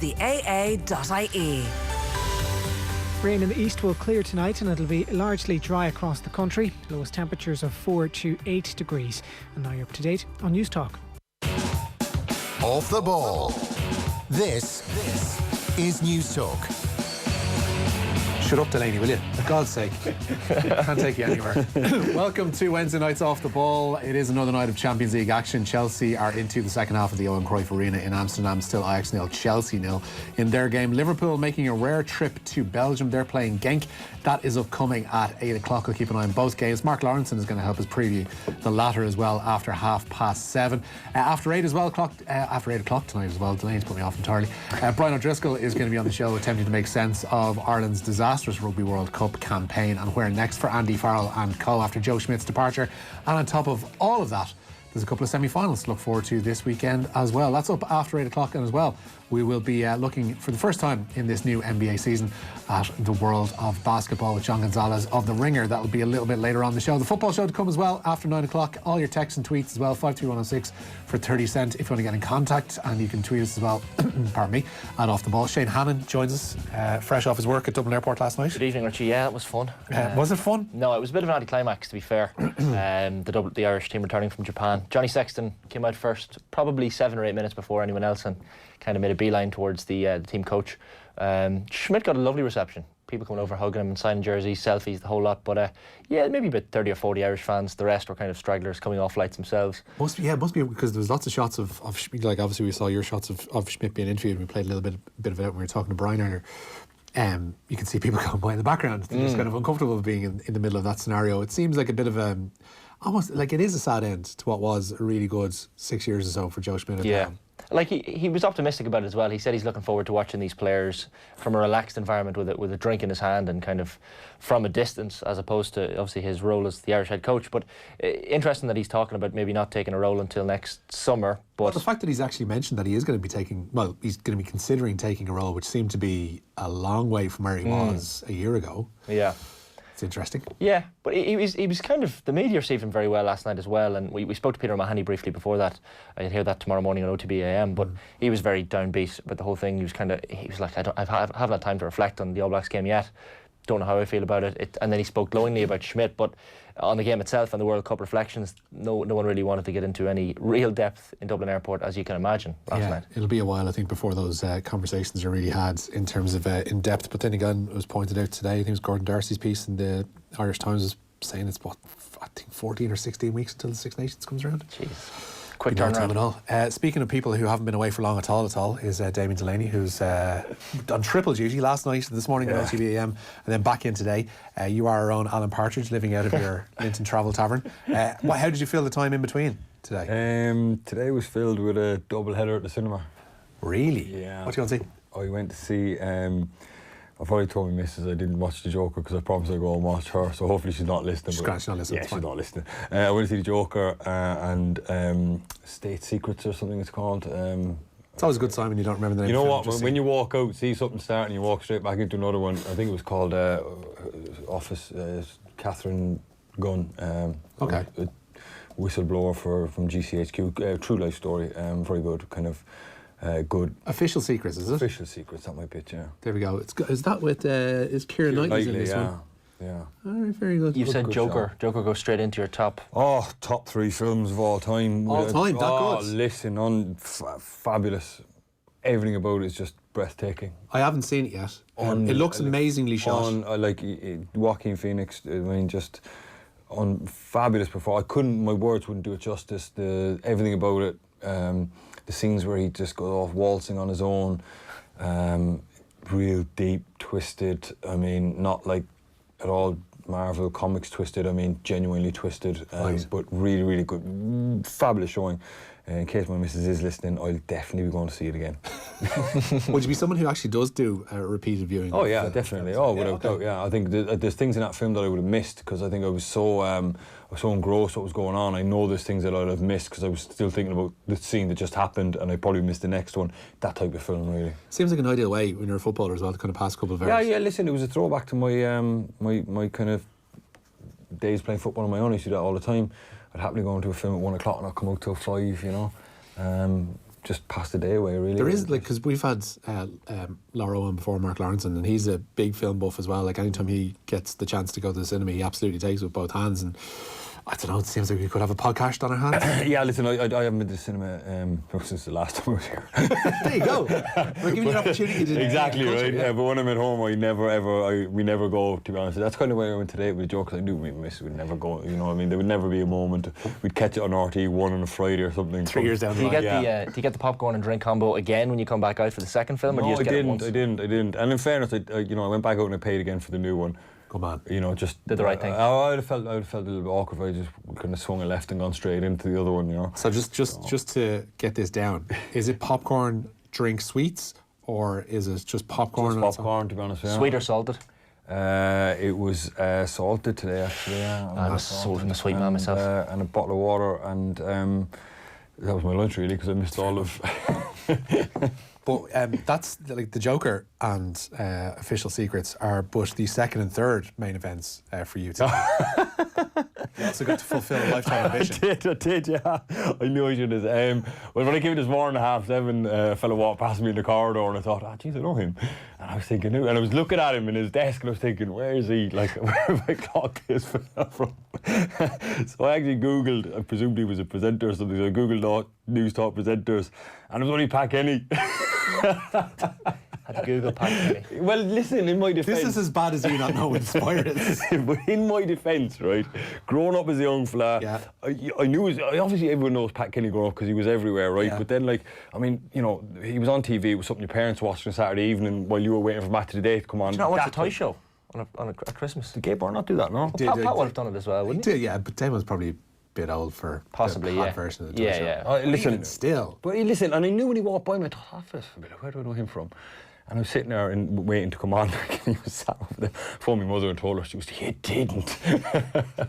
The AA.ie. Rain in the east will clear tonight and it'll be largely dry across the country. Lowest temperatures of 4 to 8 degrees. And now you're up to date on News Talk. Off the ball. This is News Talk. Shut up, Delaney, will you? For God's sake. Can't take you anywhere. Welcome to Wednesday Nights Off the Ball. It is another night of Champions League action. Chelsea are into the second half of the Johan Cruyff Arena in Amsterdam. Still Ajax 0, Chelsea 0 in their game. Liverpool making a rare trip to Belgium. They're playing Genk. That is upcoming at 8 o'clock. We'll keep an eye on both games. Mark Lawrenson is going to help us preview the latter as well after 7:30. After 8 o'clock tonight as well. Delaney's put me off entirely. Brian O'Driscoll is going to be on the show attempting to make sense of Ireland's disastrous Rugby World Cup campaign and where next for Andy Farrell and co after Joe Schmidt's departure. And on top of all of that, there's a couple of semi-finals to look forward to this weekend as well. That's up after 8 o'clock, and as well we will be looking for the first time in this new NBA season at the world of basketball with John Gonzalez of The Ringer. That will be a little bit later on the show. The football show to come as well after 9 o'clock. All your texts and tweets as well, 53106 for 30 cents if you want to get in contact, and you can tweet us as well, pardon me, at Off the Ball. Shane Hannon joins us fresh off his work at Dublin Airport last night. Good evening, Richie. Yeah, it was fun. Was it fun? No, it was a bit of an anticlimax, to be fair. The Irish team returning from Japan. Johnny Sexton came out first, probably 7 or 8 minutes before anyone else, and kind of made a beeline towards the team coach. Schmidt got a lovely reception. People coming over hugging him and signing jerseys, selfies, the whole lot. But yeah, maybe about 30 or 40 Irish fans. The rest were kind of stragglers coming off flights themselves. Must be because there was lots of shots of Schmidt. Like obviously we saw your shots of Schmidt being interviewed. We played a little bit of it out when we were talking to Brian earlier. You can see people going by in the background. They're just kind of uncomfortable being in the middle of that scenario. It seems like a bit of a almost like it is a sad end to what was a really good 6 years or so for Joe Schmidt. Yeah. Like he was optimistic about it as well. He said he's looking forward to watching these players from a relaxed environment with a drink in his hand and kind of from a distance, as opposed to obviously his role as the Irish head coach. But interesting that he's talking about maybe not taking a role until next summer. But well, the fact that he's actually mentioned that he is going to be he's going to be considering taking a role, which seemed to be a long way from where he was a year ago. Yeah. It's interesting. Yeah, but he was kind of, the media received him very well last night as well, and we spoke to Peter Mahoney briefly before that. I'd hear that tomorrow morning on OTB AM, but he was very downbeat about the whole thing. He was like, I haven't had time to reflect on the All Blacks game yet. Don't know how I feel about it. And then he spoke glowingly about Schmidt, but on the game itself and the World Cup reflections, no one really wanted to get into any real depth in Dublin Airport, as you can imagine, last night. It'll be a while, I think, before those conversations are really had in terms of in depth. But then again, it was pointed out today, I think it was Gordon Darcy's piece in the Irish Times was saying it's 14 or 16 weeks until the Six Nations comes around. Jeez. Quick turnaround. Speaking of people who haven't been away for long at all, is Damien Delaney, who's done triple duty last night, this morning at OTB AM, and then back in today. You are our own Alan Partridge, living out of your Linton Travel Tavern. How did you feel the time in between today? Today was filled with a double header at the cinema. Really? Yeah. What did you go and see? I went to see... I've already told my missus I didn't watch The Joker because I promised I'd go and watch her, so hopefully she's not listening. She's not listening. Yeah, she's not listening. I went to see The Joker and State Secrets or something it's called. It's always a good sign when you don't remember the name. You know what? When you walk out, see something start and you walk straight back into another one. I think it was called Office Catherine Gunn. Okay. A whistleblower from GCHQ. True life story. Very good. Kind of. Good. Official Secrets, is it? Official Secrets, that might be it, yeah. There we go. Is that with is Keira Knightley in this one? Yeah. All right, very good. You said Joker. Shot. Joker goes straight into your top. Oh, top 3 films of all time. All time, that good? Oh, listen, fabulous. Everything about it is just breathtaking. I haven't seen it yet. It looks amazingly shot. Joaquin Phoenix, I mean, just on fabulous performance. My words wouldn't do it justice. Everything about it. The scenes where he just goes off waltzing on his own, real deep, twisted. I mean, not like at all Marvel Comics twisted. I mean, genuinely twisted, but really, really good. Fabulous showing. In case my missus is listening, I'll definitely be going to see it again. Would you be someone who actually does do repeated viewing? Oh yeah, definitely. Oh, without doubt. Yeah, I think there's things in that film that I would have missed because I think I was so engrossed what was going on. I know there's things that I'd have missed because I was still thinking about the scene that just happened, and I probably missed the next one. That type of film, really. Seems like an ideal way when you're a footballer as well to kind of pass a couple of hours. Yeah. Listen, it was a throwback to my kind of days playing football on my own. I used to do that all the time. I'd happily go into a film at 1 o'clock and I'd come out till 5, you know. just pass the day away, really. There is, like, because we've had Laura on before, Mark Lawrence, and he's a big film buff as well. Like, anytime he gets the chance to go to the cinema, he absolutely takes it with both hands. And I don't know, it seems like we could have a podcast on our hands. Yeah, listen, I haven't been to the cinema since the last time I was here. There you go. We're giving you an opportunity to exactly, right? Yeah, but when I'm at home, we never go, to be honest. That's kind of why I went today with a joke, because I knew my missus would never go, you know what I mean? There would never be a moment. We'd catch it on RT1 on a Friday or something. 3 years down the line. Do you get the popcorn and drink combo again when you come back out for the second film? Or do you just get it once? I didn't. And in fairness, I went back out and I paid again for the new one. Come on. You know, just did the right thing. I'd have felt a little bit awkward if I just kind of swung a left and gone straight into the other one, you know. So just to get this down, is it popcorn, drink, sweets, or is it just popcorn? Just popcorn, to be honest. Yeah. Sweet or salted? It was salted today, actually. Yeah, I was a sweet man myself. And a bottle of water, and that was my lunch really, because I missed all of. But that's like the Joker and Official Secrets are but the second and third main events for you today. You also got to fulfil a lifetime ambition. I did, yeah. I knew I should have. Well, when I came this morning at 7:30, a fellow walked past me in the corridor, and I thought, geez, I know him. And I was thinking, and I was looking at him in his desk, and I was thinking, where is he? Like, where have I clocked this from? So I actually Googled, I presumed he was a presenter or something, so I Googled News Talk presenters, and it was only Pat Kenny. Had to Google Pat Kenny. Well, listen, in my defence... This is as bad as you not know Inspired is. But in my defence, right, growing up as a young fella, yeah. I knew... Obviously, everyone knows Pat Kenny growing up because he was everywhere, right? Yeah. But then, like, I mean, you know, he was on TV. It was something your parents watched on Saturday evening while you were waiting for Match of the Day to come on. Do you not watch the toy show at Christmas? Did Gay Bar not do that, no? Pat would have done it as well, wouldn't he? Yeah, but Damon's probably... bit old for possibly the hot version of the toy show. Yeah. Listen, even still. But listen, and I knew when he walked by me, I thought, where do I know him from? And I was sitting there and waiting to come on. And he was sat over there. Phoned my mother and told her, she was, you didn't.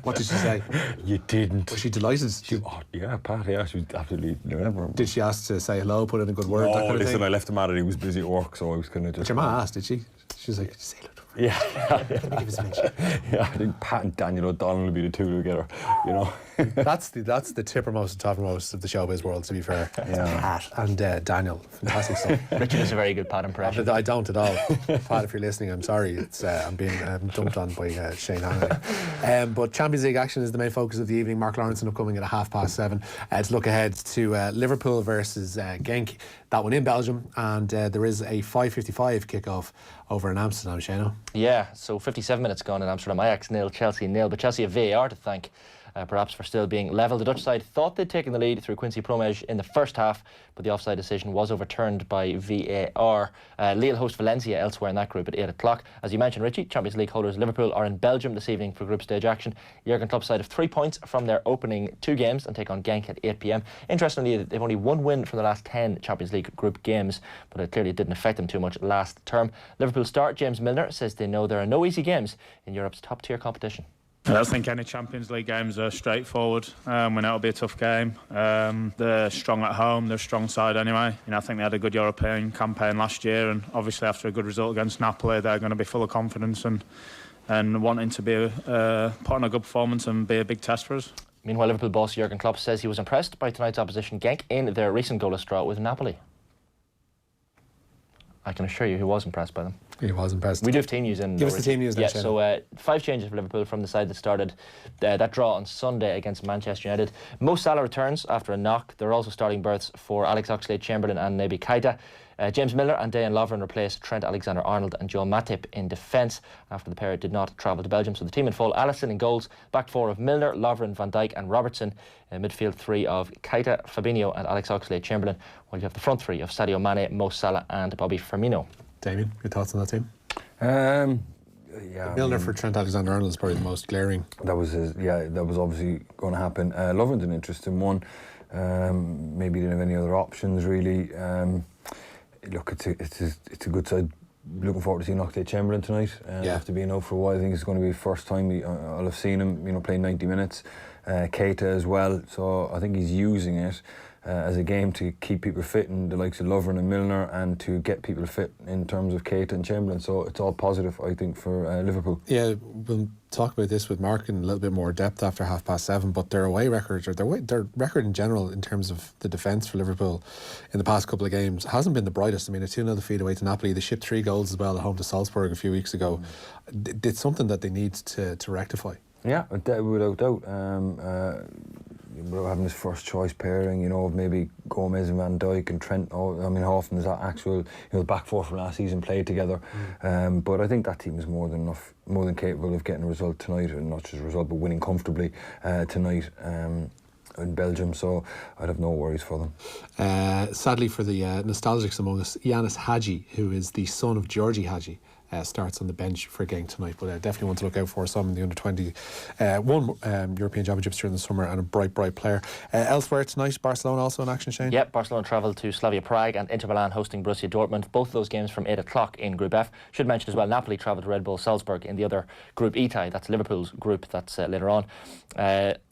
What did she say? You didn't. Was she delighted? Yeah, Pat, yeah, she was absolutely never. Did she ask to say hello, put in a good word? No, that kind of listen, thing? I left him at it. He was busy at work, so I was kind of just. But your ma asked, did she? She was like, say hello to him. Yeah. Give us a mention. Yeah, I think Pat and Daniel O'Donnell will be the two together, you know. That's the tippermost and toppermost of the showbiz world, to be fair. Yeah. Pat and Daniel, fantastic stuff. Richard is a very good Pat impression. I don't at all. Pat, if you're listening, I'm sorry. It's I'm being dumped on by Shane Hannon. But Champions League action is the main focus of the evening. Mark Lawrence upcoming at 7:30 to look ahead to Liverpool versus Genk. That one in Belgium, and there is a 5:55 kickoff over in Amsterdam, Shano. Yeah, so 57 minutes gone in Amsterdam. Ajax 0, Chelsea 0, but Chelsea have VAR to thank. Perhaps for still being level. The Dutch side thought they'd taken the lead through Quincy Promes in the first half, but the offside decision was overturned by VAR. Lille host Valencia elsewhere in that group at 8 o'clock. As you mentioned, Richie, Champions League holders Liverpool are in Belgium this evening for group stage action. Jurgen Klopp's side have 3 points from their opening 2 games and take on Genk at 8 p.m. Interestingly, they've only 1 win from the last 10 Champions League group games, but it clearly didn't affect them too much last term. Liverpool star James Milner says they know there are no easy games in Europe's top tier competition. I don't think any Champions League games are straightforward. We know it'll be a tough game. They're strong at home. They're a strong side anyway. I think they had a good European campaign last year, and obviously after a good result against Napoli, they're going to be full of confidence and wanting to put on a good performance and be a big test for us. Meanwhile, Liverpool boss Jurgen Klopp says he was impressed by tonight's opposition Genk in their recent goalless draw with Napoli. I can assure you he was impressed by them. He was impressed. We do have team news in. Give us the team news then, Yeah, Shane. so 5 changes for Liverpool from the side that started that draw on Sunday against Manchester United. Mo Salah returns after a knock. There are also starting berths for Alex Oxlade-Chamberlain and Naby Keita. James Milner and Dejan Lovren replaced Trent Alexander-Arnold and Joel Matip in defence after the pair did not travel to Belgium. So the team in full: Alisson in goals, back 4 of Milner, Lovren, Van Dijk and Robertson, midfield 3 of Keita, Fabinho and Alex Oxlade-Chamberlain, while you have the front 3 of Sadio Mane, Mo Salah and Bobby Firmino. Damien, your thoughts on that team? Yeah, Milner for Trent Alexander-Arnold is probably the most glaring. That was obviously going to happen. Lovren's an interesting one. Maybe didn't have any other options really. Look, it's a good side. Looking forward to seeing Oxlade-Chamberlain tonight. After being out for a while, I think it's going to be the first time I'll have seen him, playing 90 minutes. Keita as well, so I think he's using it. as a game to keep people fit, and the likes of Lovren and Milner, and to get people fit in terms of Keita and Chamberlain. So it's all positive, I think, for Liverpool. Yeah, we'll talk about this with Mark in a little bit more depth after 7:30, but their away records, or their record in general in terms of the defence for Liverpool in the past couple of games hasn't been the brightest. I mean, a 2-0 defeat away to Napoli. They shipped 3 goals as well at home to Salzburg a few weeks ago. It's something that they need to rectify. Yeah, without doubt. Without having his first choice pairing, maybe Gomez and Van Dijk and Trent. How often is that actual, the back four from last season played together? But I think that team is more than capable of getting a result tonight, and not just a result, but winning comfortably tonight in Belgium. So I'd have no worries for them. Sadly for the nostalgics among us, Yanis Hadji, who is the son of Georgie Hadji, starts on the bench for a game tonight, but definitely want to look out for some in the under-20. Won European Championships during the summer, and a bright player. Elsewhere tonight, Barcelona also in action, Shane? Yep, Barcelona travel to Slavia Prague, and Inter Milan hosting Borussia Dortmund. Both of those games from 8 o'clock in Group F. Should mention as well, Napoli travel to Red Bull Salzburg in the other Group E tie. That's Liverpool's group. That's later on.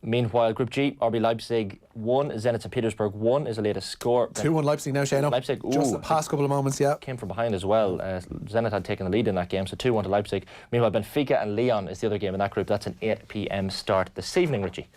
Meanwhile, Group G, RB Leipzig 1, Zenit St. Petersburg 1 is the latest score. 2-1 Leipzig now, Shane. Leipzig, just the past couple of moments, yeah. Came from behind as well. Zenit had taken the lead in that game, so 2-1 to Leipzig. Meanwhile, Benfica and Lyon is the other game in that group. That's an 8 p.m. start this evening, Richie.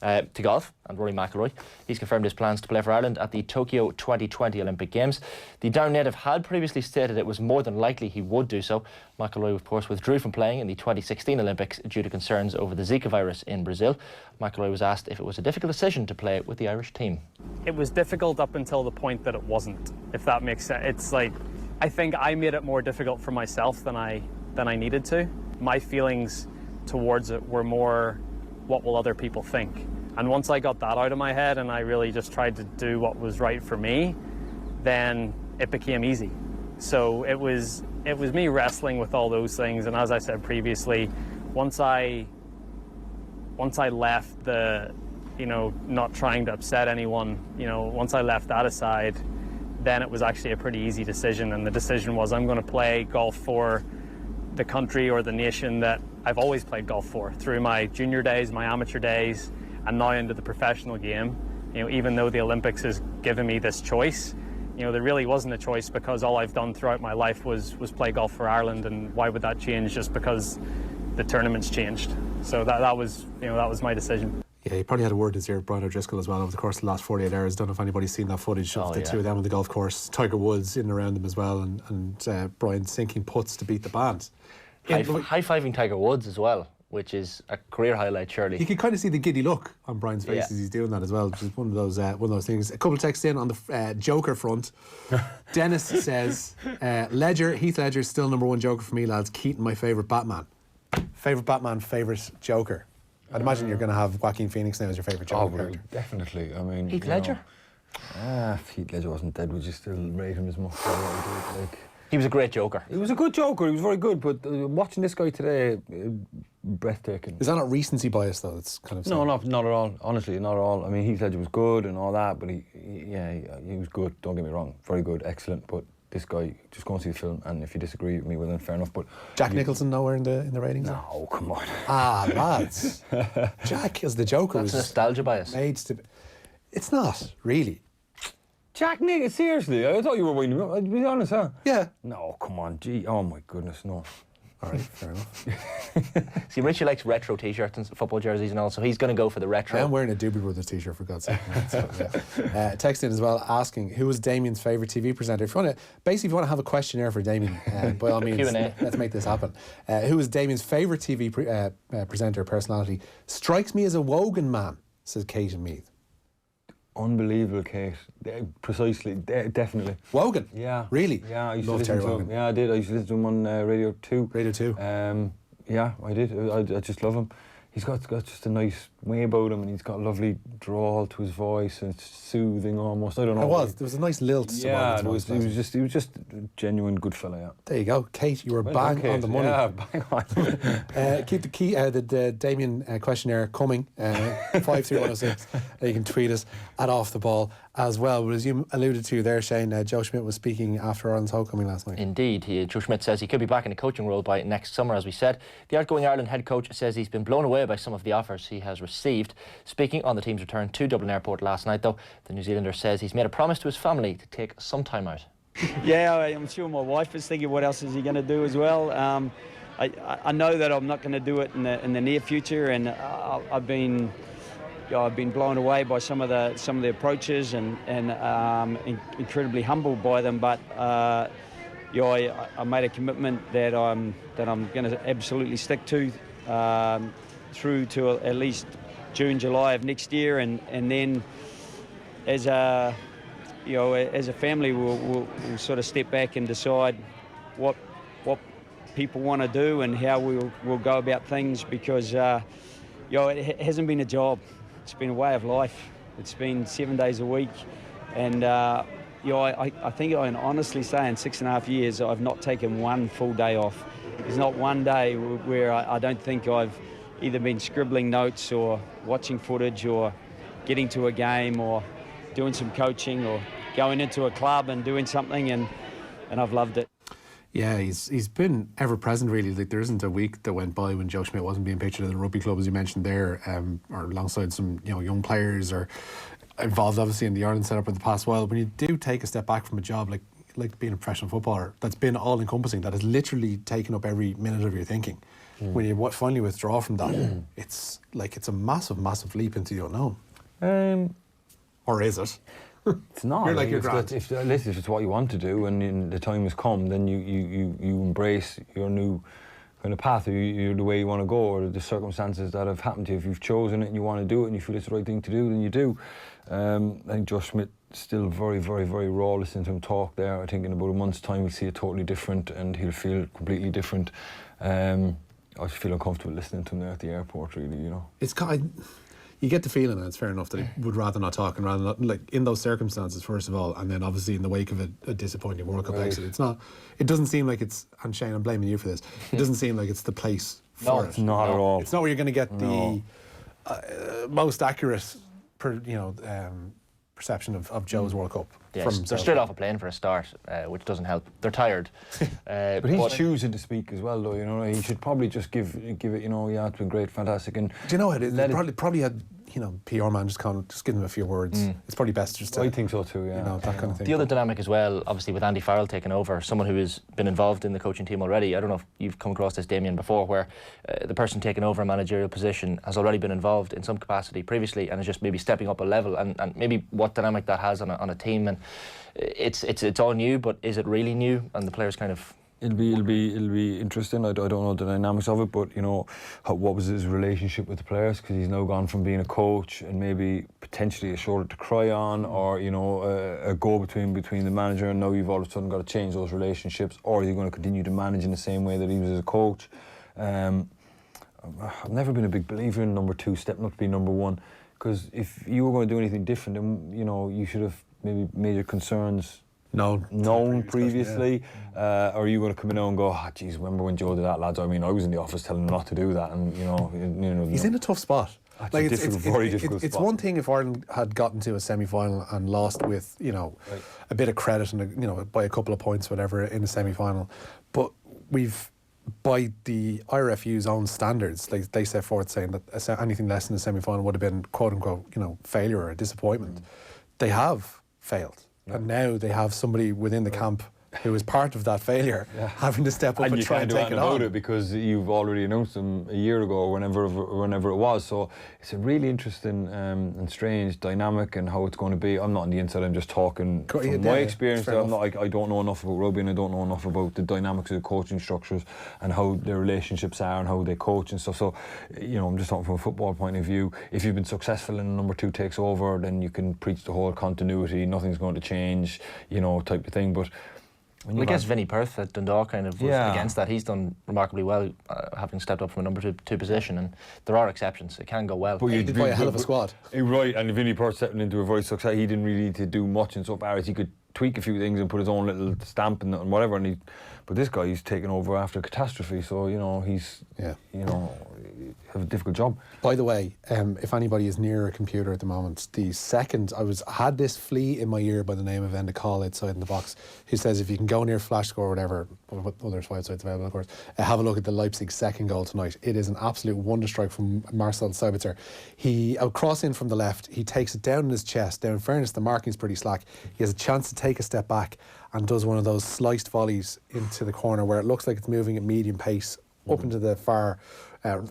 To golf, and Rory McIlroy. He's confirmed his plans to play for Ireland at the Tokyo 2020 Olympic Games. The Down native had previously stated it was more than likely he would do so. McIlroy, of course, withdrew from playing in the 2016 Olympics due to concerns over the Zika virus in Brazil. McIlroy was asked if it was a difficult decision to play with the Irish team. It was difficult up until the point that it wasn't, if that makes sense. It's like, I think I made it more difficult for myself than I needed to. My feelings towards it were more, what will other people think? And once I got that out of my head and I really just tried to do what was right for me, then it became easy. So it was me wrestling with all those things. And as I said previously, once I left the, not trying to upset anyone, once I left that aside, then it was actually a pretty easy decision. And the decision was, I'm going to play golf for the country or the nation that I've always played golf for, through my junior days, my amateur days, and now into the professional game. Even though the Olympics has given me this choice, there really wasn't a choice, because all I've done throughout my life was play golf for Ireland, and why would that change just because the tournament's changed? So that was my decision. Yeah, he probably had a word this year with Brian O'Driscoll as well over the course of the last 48 hours. Don't know if anybody's seen that footage of the two of them on the golf course. Tiger Woods in and around them as well, and Brian sinking putts to beat the band. High-fiving Tiger Woods as well, which is a career highlight, surely. You can kind of see the giddy look on Brian's face as he's doing that as well, which is one of those things. A couple of texts in on the Joker front. Dennis says, Heath Ledger's still number one Joker for me, lads. Keaton, my favourite Batman. Favourite Batman, favourite Joker. I'd imagine you're going to have Joaquin Phoenix now as your favourite Joker character. Definitely. I mean, Heath Ledger? If Heath Ledger wasn't dead, would you still rate him as much as I would? He was a great Joker. He was a good Joker. He was very good. But watching this guy today, breathtaking. Is that not recency bias though? It's kind of no, not at all. Honestly, not at all. I mean, Heath Ledger was good and all that, but he was good. Don't get me wrong, very good, excellent. But this guy, just go and see the film, and if you disagree with me, well then fair enough. But Jack Nicholson nowhere in the ratings? No, come on. Lads. Jack as the Joker That's was nostalgia bias. It's not really. Jack Nicholson, seriously? I thought you were winding me up. To be honest, huh? Yeah. No, come on, gee. Oh my goodness, no. All right, fair enough. See, Richie likes retro t-shirts and football jerseys and all, so he's going to go for the retro. I am wearing a Doobie Brothers t-shirt, for God's sake. Text in as well asking, who was Damien's favourite TV presenter? If you want to have a questionnaire for Damien, by all means, let's make this happen. Who was Damien's favourite TV presenter, personality? Strikes me as a Wogan man, says Kate and Meath. Unbelievable, Kate. Precisely, definitely. Wogan? Yeah. Really? Yeah, I used to Love listen Terry to Wogan. him. Yeah, I did. I used to listen to him on Radio 2. Radio 2? Yeah, I did. I just love him. He's got just a nice way about him, and he's got a lovely drawl to his voice, and it's soothing almost. I don't know. There was a nice lilt to he was just a genuine good fella, yeah. There you go. Kate, you were bang on the money. Yeah, bang on. Keep the Damien questionnaire coming, 53106. You can tweet us at Off the Ball. as well. But as you alluded to there, Shane, Joe Schmidt was speaking after Ireland's homecoming last night. Indeed. Joe Schmidt says he could be back in a coaching role by next summer, as we said. The outgoing Ireland head coach says he's been blown away by some of the offers he has received. Speaking on the team's return to Dublin Airport last night, though, the New Zealander says he's made a promise to his family to take some time out. Yeah, I'm sure my wife is thinking, what else is he going to do as well? I know that I'm not going to do it in the near future, and I've been blown away by some of the approaches and incredibly humbled by them. But I made a commitment that I'm going to absolutely stick to through to at least June, July of next year, and then as a family, we'll sort of step back and decide what people want to do and how we'll go about things, because it hasn't been a job. It's been a way of life. It's been 7 days a week, and I think I can honestly say in 6.5 years I've not taken one full day off. There's not one day where I don't think I've either been scribbling notes or watching footage or getting to a game or doing some coaching or going into a club and doing something, and I've loved it. Yeah, he's been ever present, really. Like, there isn't a week that went by when Joe Schmidt wasn't being pictured at the rugby club, as you mentioned there, or alongside some young players, or involved obviously in the Ireland setup in the past while. When you do take a step back from a job like being a professional footballer, that's been all encompassing, that has literally taken up every minute of your thinking. When you finally withdraw from that, it's a massive leap into the unknown. Or is it? It's not. You're like your if it's what you want to do and the time has come, then you embrace your new kind of path, or the way you want to go, or the circumstances that have happened to you. If you've chosen it and you want to do it and you feel it's the right thing to do, then you do. I think Josh Schmidt still very, very, very raw. Listening to him talk there, I think in about a month's time we'll see it totally different and he'll feel completely different. I just feel uncomfortable listening to him there at the airport, really, It's kind of, you get the feeling, and it's fair enough, that he would rather not talk, and rather not, like, in those circumstances, first of all, and then obviously in the wake of a disappointing World Cup exit. It doesn't seem like it's, and Shane, I'm blaming you for this, it doesn't seem like it's the place for it. It's not at all. It's not where you're going to get the most accurate perception of Joe's World Cup. Yes, they're straight off a plane for a start, which doesn't help. They're tired. But he's choosing to speak as well, though. He should probably just give it. It's been great, fantastic. And do you know what? Probably had PR man just give them a few words. It's probably best just to. I think so too. Yeah, that kind of thing. The other dynamic as well, obviously, with Andy Farrell taking over, someone who has been involved in the coaching team already. I don't know if you've come across this, Damien, before, where the person taking over a managerial position has already been involved in some capacity previously and is just maybe stepping up a level, and maybe what dynamic that has on a team. And it's all new, but is it really new? And the players kind of. It'll be interesting. I don't know the dynamics of it, but what was his relationship with the players? Because he's now gone from being a coach and maybe potentially a shoulder to cry on, or a go-between between the manager, and now you've all of a sudden got to change those relationships, or are you going to continue to manage in the same way that he was as a coach? I've never been a big believer in number two stepping up to be number one, because if you were going to do anything different, then you should have maybe made your concerns known previously, or are you going to come in and go, geez, remember when Joe did that, lads? I mean, I was in the office telling him not to do that, and he's in a tough spot. Very difficult spot. It's one thing if Ireland had gotten to a semi-final and lost with a bit of credit and by a couple of points, whatever, in the semi-final, but we've, by the IRFU's own standards, they set forth saying that anything less than a semi-final would have been quote unquote failure or a disappointment. They have failed. And now they have somebody within the camp who is part of that failure, having to step up and try and take it on. You can't do anything about it because you've already announced them a year ago, or whenever it was. So it's a really interesting and strange dynamic, and how it's going to be. I'm not on the inside. I'm just talking from my experience. I don't know enough about rugby, and I don't know enough about the dynamics of the coaching structures and how their relationships are and how they coach and stuff. So I'm just talking from a football point of view. If you've been successful and number two takes over, then you can preach the whole continuity. Nothing's going to change, type of thing. But I guess Vinnie Perth at Dundalk kind of was against that. He's done remarkably well, having stepped up from a number two position, and there are exceptions. It can go well. But he did buy a hell of a squad. Right, and Vinnie Perth stepping into a very success. He didn't really need to do much insofar as he could tweak a few things and put his own little stamp and whatever. But this guy, he's taken over after a catastrophe, so he's have a difficult job. By the way, if anybody is near a computer at the moment, the second I had this flea in my ear by the name of Enda Call outside in the box, who says if you can go near Flash Score or whatever, there's 5 sites available of course, have a look at the Leipzig second goal tonight. It is an absolute wonder strike from Marcel Sabitzer. He cross in from the left, he takes it down in his chest. Now in fairness, the marking's pretty slack. He has a chance to take a step back and does one of those sliced volleys into the corner where it looks like it's moving at medium pace up into the far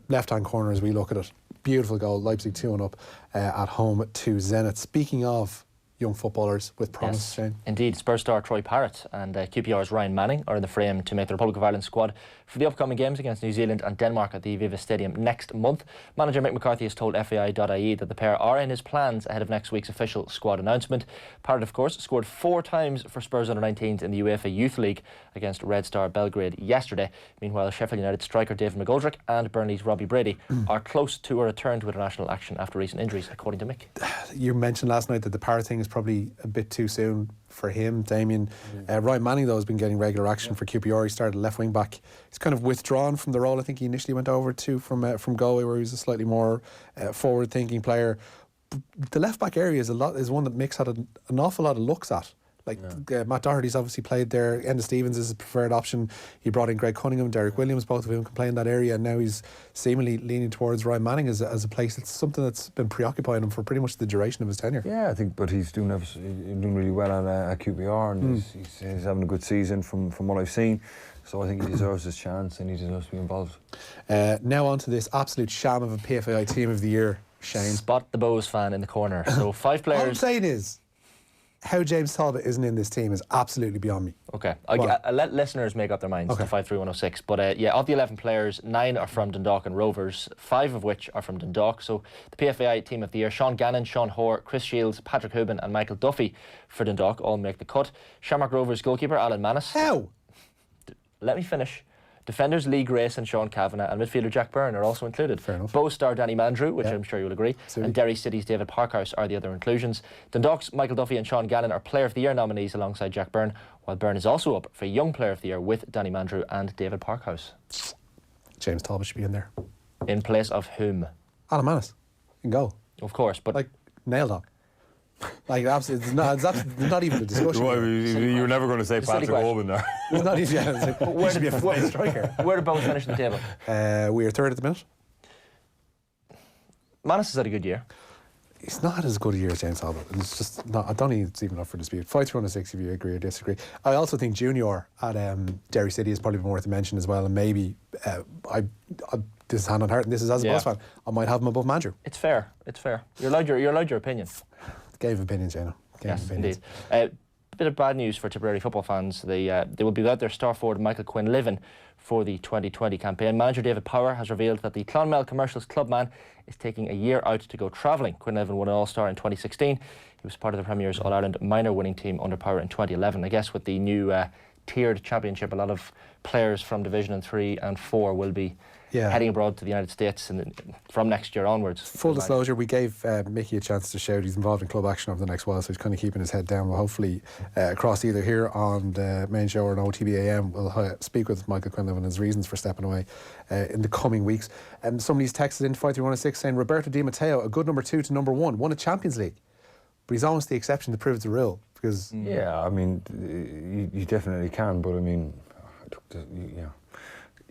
left-hand corner as we look at it. Beautiful goal. Leipzig 2-1 up at home to Zenit. Speaking of young footballers with promise, yes, Shane. Indeed, Spurs star Troy Parrott and QPR's Ryan Manning are in the frame to make the Republic of Ireland squad for the upcoming games against New Zealand and Denmark at the Aviva Stadium next month. Manager Mick McCarthy has told FAI.ie that the pair are in his plans ahead of next week's official squad announcement. Parrott, of course, scored 4 times for Spurs under-19s in the UEFA Youth League against Red Star Belgrade yesterday. Meanwhile, Sheffield United striker David McGoldrick and Burnley's Robbie Brady are close to a return to international action after recent injuries, according to Mick. You mentioned last night that the Parrott thing is probably a bit too soon for him, Damien. Ryan Manning, though, has been getting regular action for QPR. He started left wing back. He's kind of withdrawn from the role I think he initially went over to from Galway, where he was a slightly more forward thinking player. The left back area is one that Mick's had an awful lot of looks at. Matt Doherty's obviously played there. Enda Stevens is his preferred option. He brought in Greg Cunningham, Derek Williams, both of whom can play in that area, and now he's seemingly leaning towards Ryan Manning as a place. It's something that's been preoccupying him for pretty much the duration of his tenure. Yeah, I think, but he's doing really well at QPR, and he's having a good season from what I've seen. So I think he deserves his chance and he deserves to be involved. Now on to this absolute sham of a PFAI Team of the Year, Shane. Spot the Bows fan in the corner. So 5 players. All I'm saying is, how James Talbot isn't in this team is absolutely beyond me. Okay, I'll let listeners make up their minds to 53106. But of the 11 players, 9 are from Dundalk and Rovers, 5 of which are from Dundalk. So the PFAI Team of the Year: Sean Gannon, Sean Hoare, Chris Shields, Patrick Hubin and Michael Duffy for Dundalk all make the cut. Shamrock Rovers goalkeeper Alan Manus. How? Let me finish. Defenders Lee Grace and Sean Kavanagh and midfielder Jack Byrne are also included. Fair enough. Bow star Danny Mandrew, which I'm sure you'll agree, Absolutely. and Derry City's David Parkhouse are the other inclusions. Dundalk's Michael Duffy and Sean Gannon are Player of the Year nominees alongside Jack Byrne, while Byrne is also up for Young Player of the Year with Danny Mandrew and David Parkhouse. James Talbot should be in there. In place of whom? Alan Manus. In goal. Of course, but nailed on. Absolutely, it's not even a discussion. You were never going to say Patrick Oban there. It's not even. Where should be a striker. Where did Bones finish the table? We are third at the minute. Manus has had a good year. He's not as good a year as James Talbot. It's just not. I don't think it's even up for dispute. 5-3-1-6 if you agree or disagree. I also think Junior at Derry City has probably been worth a mention as well. And maybe this is hand on heart, and this is as a Boss fan, I might have him above Mandrew. It's fair. It's fair. You're allowed your opinion. Gave opinions, Jano. Yes, indeed. A bit of bad news for Tipperary football fans. They will be without their star forward Michael Quinn-Livin for the 2020 campaign. Manager David Power has revealed that the Clonmel Commercials clubman is taking a year out to go travelling. Quinn-Livin won an All-Star in 2016. He was part of the Premier's All-Ireland minor winning team under Power in 2011. I guess with the new tiered championship, a lot of players from Division 3 and 4 will be heading abroad to the United States from next year onwards. Full disclosure, we gave Mickey a chance to shout. He's involved in club action over the next while, so he's kind of keeping his head down. Well, hopefully across either here on the main show or on OTBAM, we'll speak with Michael Quinlan and his reasons for stepping away in the coming weeks. Somebody's texted in 53106 saying Roberto Di Matteo, a good number 2 to number 1, won a Champions League, but he's almost the exception that proves the rule. Because I mean, you definitely can, but I mean,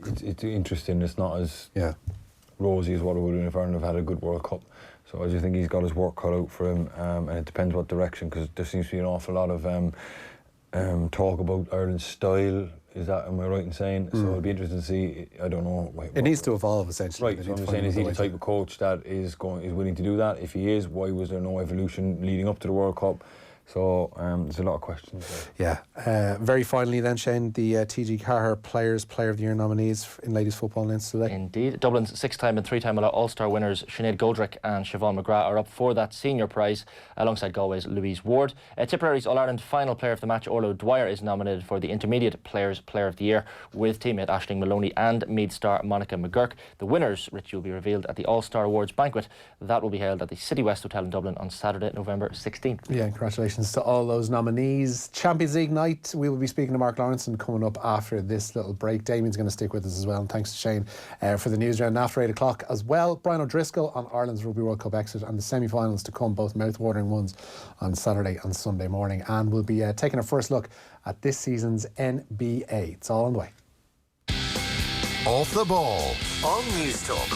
it's interesting. It's not as rosy as what it would have been if Ireland have had a good World Cup. So I just think he's got his work cut out for him, and it depends what direction, because there seems to be an awful lot of talk about Ireland's style. Am I right in saying? So it'll be interesting to see. I don't know. It needs to evolve, essentially. Right. So I'm just saying, is he the type of coach that is willing to do that? If he is, why was there no evolution leading up to the World Cup? So there's a lot of questions there. Yeah. Very finally then, Shane, the TG Carr Player of the Year nominees in ladies football announced today. Indeed. Dublin's 6-time and 3-time All-Star winners Sinead Goldrick and Siobhan McGrath are up for that senior prize alongside Galway's Louise Ward. Tipperary's All-Ireland final player of the match, Orlo Dwyer, is nominated for the Intermediate Players Player of the Year with teammate Aisling Maloney and Meath star Monica McGurk. The winners, Richie, will be revealed at the All-Star Awards banquet. That will be held at the City West Hotel in Dublin on Saturday, November 16th. Yeah, congratulations Congratulations to all those nominees. Champions League night, we will be speaking to Mark Lawrenson coming up after this little break. Damien's going to stick with us as well, and thanks to Shane for the Newsround after 8 o'clock as well. Brian O'Driscoll on Ireland's Rugby World Cup exit and the semi-finals to come, both mouth-watering ones on Saturday and Sunday morning. And we'll be taking a first look at this season's NBA. It's all on the way. Off the Ball on News Talk.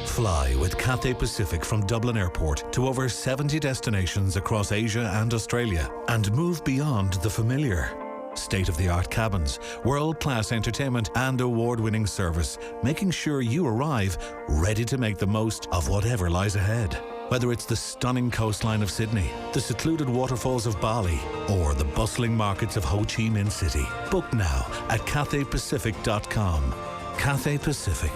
Fly with Cathay Pacific from Dublin Airport to over 70 destinations across Asia and Australia and move beyond the familiar. State-of-the-art cabins, world-class entertainment and award-winning service, making sure you arrive ready to make the most of whatever lies ahead. Whether it's the stunning coastline of Sydney, the secluded waterfalls of Bali, or the bustling markets of Ho Chi Minh City. Book now at cathaypacific.com. Cathay Pacific.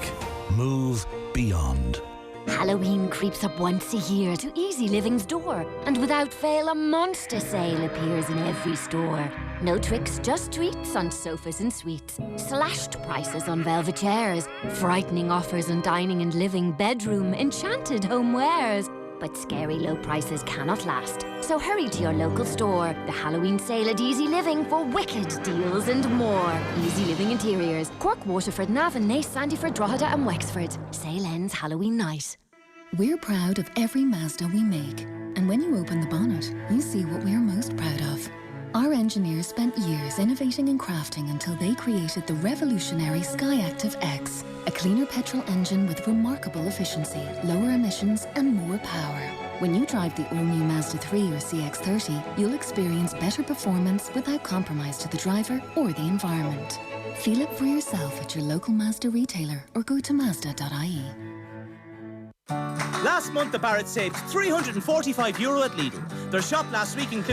Move beyond. Halloween creeps up once a year to Easy Living's door, and without fail a monster sale appears in every store. No tricks, just treats on sofas and suites, slashed prices on velvet chairs, frightening offers on dining and living, bedroom, enchanted homewares. But scary low prices cannot last, so hurry to your local store. The Halloween sale at Easy Living for wicked deals and more. Easy Living Interiors, Cork, Waterford, Navan, Naas, Sandyford, Drogheda and Wexford. Sale ends Halloween night. We're proud of every Mazda we make. And when you open the bonnet, you see what we're most proud of. Our engineers spent years innovating and crafting until they created the revolutionary SkyActiv X, a cleaner petrol engine with remarkable efficiency, lower emissions and more power. When you drive the all-new Mazda 3 or CX-30, you'll experience better performance without compromise to the driver or the environment. Feel it for yourself at your local Mazda retailer or go to Mazda.ie. Last month, the Barretts saved €345 at Lidl. Their shop last week included